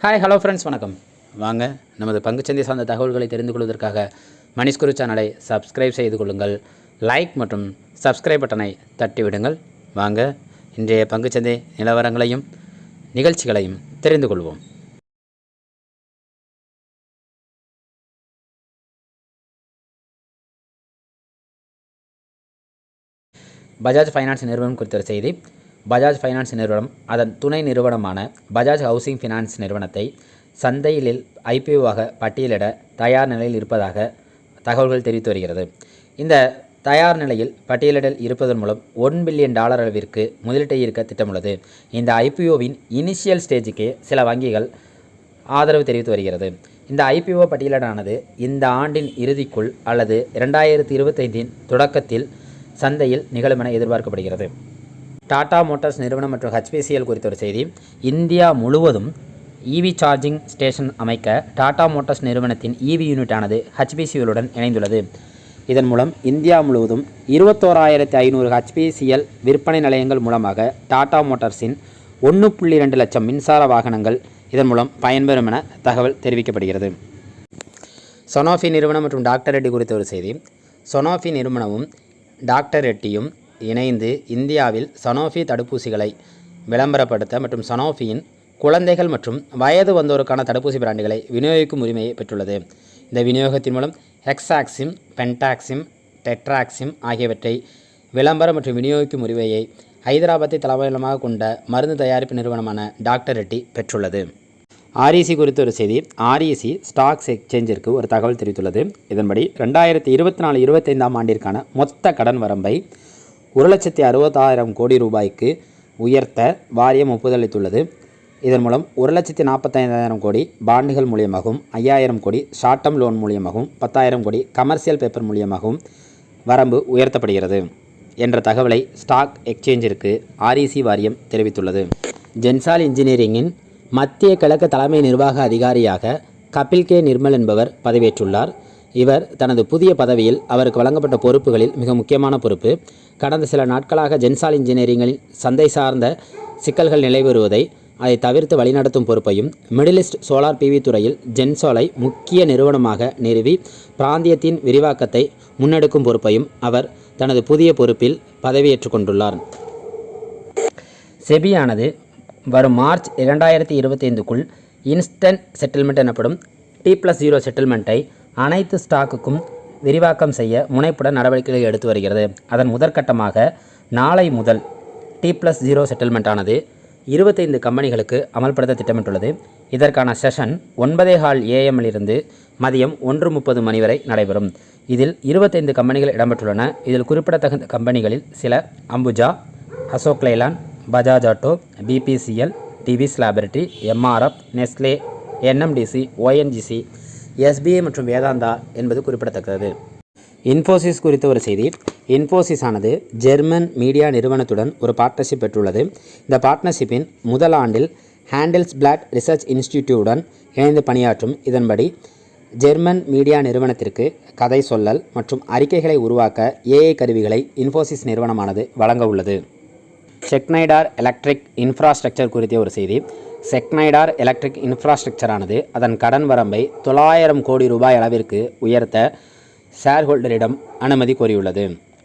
Hi hello friends, வணக்கம். வாங்க நமது பங்குச்சந்தை சார்ந்த தகவல்களை தெரிந்து கொள்வதற்காக மணிஷ் குரு சேனலை சப்ஸ்கிரைப் செய்து கொள்ளுங்கள். லைக் மற்றும் சப்ஸ்கிரைப் பட்டனை தட்டிவிடுங்கள். வாங்க இன்றைய பங்குச்சந்தை நிலவரங்களையும் நிகழ்ச்சிகளையும் தெரிந்து கொள்வோம். பஜாஜ் ஃபைனான்ஸ் நிறுவனம் குறித்த செய்தி. பஜாஜ் ஃபைனான்ஸ் நிறுவனம் அதன் துணை நிறுவனமான பஜாஜ் ஹவுசிங் ஃபினான்ஸ் நிறுவனத்தை சந்தையில் ஐபிஓவாக பட்டியலிட தயார் நிலையில் இருப்பதாக தகவல்கள் தெரிவித்து வருகிறது. இந்த தயார் நிலையில் பட்டியலிடல் இருப்பதன் மூலம் $1 பில்லியன் அளவிற்கு முதலீட்டை ஈர்க்க திட்டமுள்ளது. இந்த ஐபிஓவின் இனிஷியல் ஸ்டேஜுக்கு சில வங்கிகள் ஆதரவு தெரிவித்து வருகிறது. இந்த ஐபிஓ பட்டியலிடானது இந்த ஆண்டின் இறுதிக்குள் அல்லது 2025 தொடக்கத்தில் சந்தையில் நிகழும் என எதிர்பார்க்கப்படுகிறது. டாடா மோட்டார்ஸ் நிறுவனம் மற்றும் HPCL குறித்த ஒரு செய்தி. இந்தியா முழுவதும் EV சார்ஜிங் ஸ்டேஷன் அமைக்க டாடா மோட்டார்ஸ் நிறுவனத்தின் EV யூனிட்டானது HPCL-உடன் இணைந்துள்ளது. இதன் மூலம் இந்தியா முழுவதும் 21,500 HPCL விற்பனை நிலையங்கள் மூலமாக டாடா மோட்டார்ஸின் 1.2 லட்சம் மின்சார வாகனங்கள் இதன் மூலம் பயன்பெறும் என தகவல் தெரிவிக்கப்படுகிறது. சனோஃபி நிறுவனம் மற்றும் டாக்டர் ரெட்டி குறித்த ஒரு செய்தி. சனோஃபி நிறுவனமும் டாக்டர் ரெட்டியும் இணைந்து இந்தியாவில் சனோஃபி தடுப்பூசிகளை விளம்பரப்படுத்த மற்றும் சனோஃபியின் குழந்தைகள் மற்றும் வயது வந்தோருக்கான தடுப்பூசி பிராண்டுகளை விநியோகிக்கும் உரிமையை பெற்றுள்ளது. இந்த விநியோகத்தின் மூலம் ஹெக்ஸாக்சிம், பென்டாக்சிம், டெட்ராக்சிம் ஆகியவற்றை விளம்பரம் மற்றும் விநியோகிக்கும் உரிமையை ஹைதராபாத்தை தலைமையிடமாக கொண்ட மருந்து தயாரிப்பு நிறுவனமான டாக்டர் ரெட்டி பெற்றுள்ளது. REC குறித்த ஒரு செய்தி. REC ஸ்டாக்ஸ் எக்ஸ்சேஞ்சிற்கு ஒரு தகவல் தெரிவித்துள்ளது. இதன்படி 2024-25 ஆண்டிற்கான மொத்த கடன் வரம்பை 1,60,000 கோடி ரூபாய்க்கு உயர்த்த வாரியம் ஒப்புதல் அளித்துள்ளது. இதன் மூலம் 1,45,000 கோடி பாண்டுகள் மூலியமாகவும் 5,000 கோடி ஷார்ட் டேர்ம் லோன் மூலியமாகவும் 10,000 கோடி கமர்ஷியல் பேப்பர் மூலியமாகவும் வரம்பு உயர்த்தப்படுகிறது என்ற தகவலை ஸ்டாக் எக்ஸ்சேஞ்சிற்கு REC வாரியம் தெரிவித்துள்ளது. ஜென்சால் இன்ஜினியரிங்கின் மத்திய கிழக்கு தலைமை நிர்வாக அதிகாரியாக கபில் கே நிர்மல் என்பவர் பதவியேற்றுள்ளார். இவர் தனது புதிய பதவியில் அவருக்கு வழங்கப்பட்ட பொறுப்புகளில் மிக முக்கியமான பொறுப்பு. கடந்த சில நாட்களாக ஜென்சால் இன்ஜினியரிங்கில் சந்தை சார்ந்த சிக்கல்கள் நிலை வருவதை அதை தவிர்த்து வழிநடத்தும் பொறுப்பையும், மிடில் ஈஸ்ட் சோலார் PV துறையில் ஜென்சாலை முக்கிய நிறுவனமாக நிறுவி பிராந்தியத்தின் விரிவாக்கத்தை முன்னெடுக்கும் பொறுப்பையும் அவர் தனது புதிய பொறுப்பில் பதவியேற்றுக் கொண்டுள்ளார். செபியானது வரும் மார்ச் 2025க்குள் இன்ஸ்டன்ட் செட்டில்மெண்ட் எனப்படும் T+0 செட்டில்மெண்ட்டை அனைத்து ஸ்டாக்குக்கும் விரிவாக்கம் செய்ய முனைப்புடன் நடவடிக்கைகளை எடுத்து வருகிறது. அதன் முதற்கட்டமாக நாளை முதல் T+0 செட்டில்மெண்ட்டானது 25 கம்பெனிகளுக்கு அமல்படுத்த திட்டமிட்டுள்ளது. இதற்கான செஷன் 9:15 AM இருந்து மதியம் 1:30 மணி வரை நடைபெறும். இதில் 25 கம்பெனிகள் இடம்பெற்றுள்ளன. இதில் குறிப்பிடத்தகுந்த கம்பெனிகளில் சில Ambuja, Ashok Leyland, Bajaj auto, BPCL, TVS laboratory, MRF, Nestle, NMDC, ONGC, SBI மற்றும் வேதாந்தா என்பது குறிப்பிடத்தக்கது. இன்ஃபோசிஸ் குறித்த ஒரு செய்தி. இன்ஃபோசிஸ் ஆனது ஜெர்மன் மீடியா நிறுவனத்துடன் ஒரு பார்ட்னர்ஷிப் பெற்றுள்ளது. இந்த பார்ட்னர்ஷிப்பின் முதல் ஆண்டில் ஹேண்டில்ஸ் பிளாட் ரிசர்ச் இன்ஸ்டிடியூட்டுடன் இணைந்து பணியாற்றும். இதன்படி ஜெர்மன் மீடியா நிறுவனத்திற்கு கதை சொல்லல் மற்றும் அறிக்கைகளை உருவாக்க AI கருவிகளை இன்ஃபோசிஸ் நிறுவனமானது வழங்க உள்ளது. செக்னைடார் எலக்ட்ரிக் இன்ஃப்ராஸ்ட்ரக்சர் குறித்த ஒரு செய்தி. செக்னைடார் எலக்ட்ரிக் இன்ஃப்ராஸ்ட்ரக்சரானது அதன் கடன் வரம்பை 900 கோடி ரூபாய் அளவிற்கு உயர்த்த ஷேர்ஹோல்டரிடம் அனுமதி கோரியுள்ளது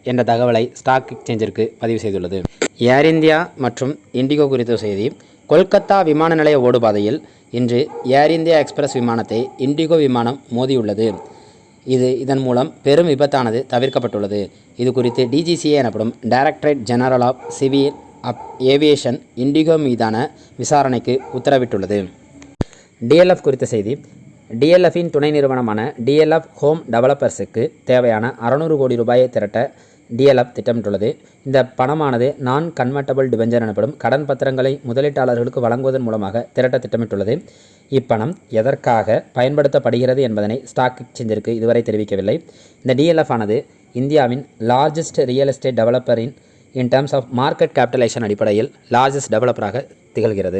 என்ற தகவலை ஸ்டாக் எக்ஸ்சேஞ்சிற்கு பதிவு செய்துள்ளது. ஏர் இந்தியா மற்றும் இண்டிகோ குறித்த செய்தி. கொல்கத்தா விமான நிலைய ஓடுபாதையில் இன்று ஏர் இந்தியா எக்ஸ்பிரஸ் விமானத்தை இண்டிகோ விமானம் மோதியுள்ளது. இதன் மூலம் பெரும் விபத்தானது தவிர்க்கப்பட்டுள்ளது. இது குறித்து DGCA எனப்படும் directorate general of civil aviation IndiGo மீதான விசாரணைக்கு உத்தரவிட்டுள்ளது. DLF குறித்த செய்தி. DLFின் துணை நிறுவனமான DLF ஹோம் டெவலப்பர்ஸுக்கு தேவையான 600 கோடி ரூபாயை திரட்ட DLF திட்டமிட்டுள்ளது. இந்த பணமானது நான் கன்வெர்ட்டபிள் டிபெஞ்சர் எனப்படும் கடன் பத்திரங்களை முதலீட்டாளர்களுக்கு வழங்குவதன் மூலமாக திரட்ட திட்டமிட்டுள்ளது. இப்பணம் எதற்காக பயன்படுத்தப்படுகிறது என்பதனை ஸ்டாக் எக்ஸ்சேஞ்சிற்கு இதுவரை தெரிவிக்கவில்லை. இந்த DLF ஆனது இந்தியாவின் லார்ஜஸ்ட் ரியல் எஸ்டேட் டெவலப்பரின் in terms of market capitalisation அடிப்படையில் லார்ஜஸ்ட் டெவலப்பராக திகழ்கிறது.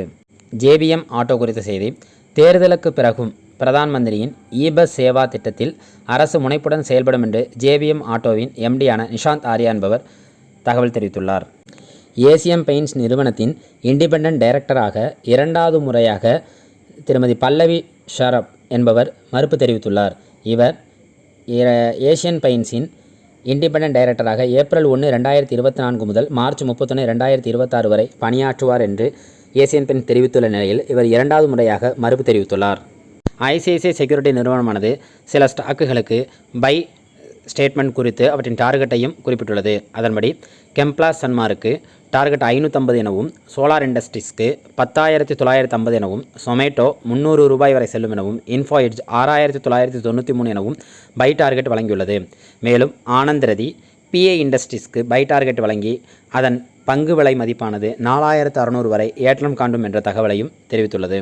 JBM ஆட்டோ குறித்த செய்தி. தேர்தலுக்கு பிறகும் பிரதான் மந்திரியின் E-பஸ் சேவா திட்டத்தில் அரசு முனைப்புடன் செயல்படும் என்று JBM ஆட்டோவின் MD-யான நிஷாந்த் ஆர்யா என்பவர் தகவல் தெரிவித்துள்ளார். ஏசியன் பெயிண்ட்ஸ் நிறுவனத்தின் இண்டிபெண்டன்ட் டைரக்டராக இரண்டாவது முறையாக திருமதி பல்லவி ஷரப் என்பவர் மறுப்பு தெரிவித்துள்ளார். இவர் ஏசியன் பெயிண்ட்ஸின் இண்டிபெண்டன்ட் டைரக்டராக ஏப்ரல் 1, 2024 முதல் மார்ச் 31, 2026 வரை பணியாற்றுவார் என்று ஏசியன் பெயிண்ட்ஸ் தெரிவித்துள்ள நிலையில் இவர் 2வது முறையாக மறுப்பு தெரிவித்துள்ளார். ஐசிஐசிஐ செக்யூரிட்டி நிறுவனமானது சில ஸ்டாக்குகளுக்கு பை ஸ்டேட்மெண்ட் குறித்து அவற்றின் டார்கெட்டையும் குறிப்பிட்டுள்ளது. அதன்படி கெம்ப்ளாஸ் சன்மாருக்கு டார்கெட் 550 எனவும், சோலார் இண்டஸ்ட்ரீஸ்க்கு 10,950 எனவும், சொமேட்டோ 300 ரூபாய் வரை செல்லும் எனவும், இன்ஃபோ எட்ஜ் 6,993 எனவும் பை டார்கெட் வழங்கியுள்ளது. மேலும் ஆனந்த் ரதி பிஏ இண்டஸ்ட்ரீஸ்க்கு பை டார்கெட் வழங்கி அதன் பங்கு விலை மதிப்பானது 4,600 வரை ஏற்றம் காண்டும் என்ற தகவலையும் தெரிவித்துள்ளது.